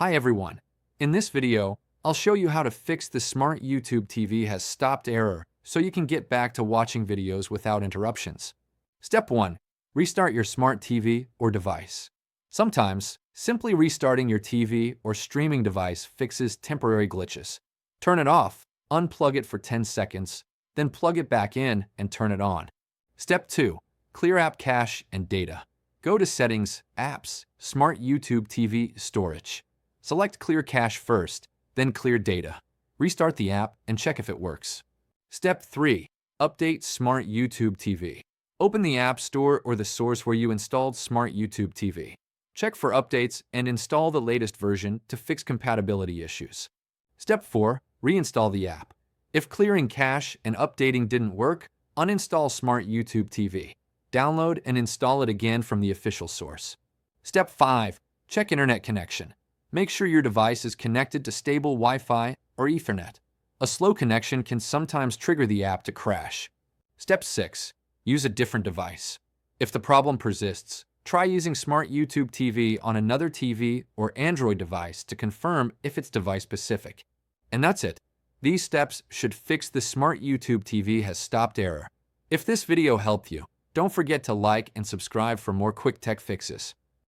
Hi everyone. In this video, I'll show you how to fix the SmartTube TV has stopped error so you can get back to watching videos without interruptions. Step 1. Restart your smart TV or device. Sometimes, simply restarting your TV or streaming device fixes temporary glitches. Turn it off, unplug it for 10 seconds, then plug it back in and turn it on. Step 2. Clear app cache and data. Go to Settings, Apps, SmartTube TV, Storage. Select Clear Cache first, then Clear Data. Restart the app and check if it works. Step 3. Update SmartTube TV. Open the App Store or the source where you installed SmartTube TV. Check for updates and install the latest version to fix compatibility issues. Step 4. Reinstall the app. If clearing cache and updating didn't work, uninstall SmartTube TV. Download and install it again from the official source. Step 5. Check internet connection. Make sure your device is connected to stable Wi-Fi or Ethernet. A slow connection can sometimes trigger the app to crash. Step 6. Use a different device. If the problem persists, try using SmartTube TV on another TV or Android device to confirm if it's device-specific. And that's it. These steps should fix the SmartTube TV has stopped error. If this video helped you, don't forget to like and subscribe for more quick tech fixes.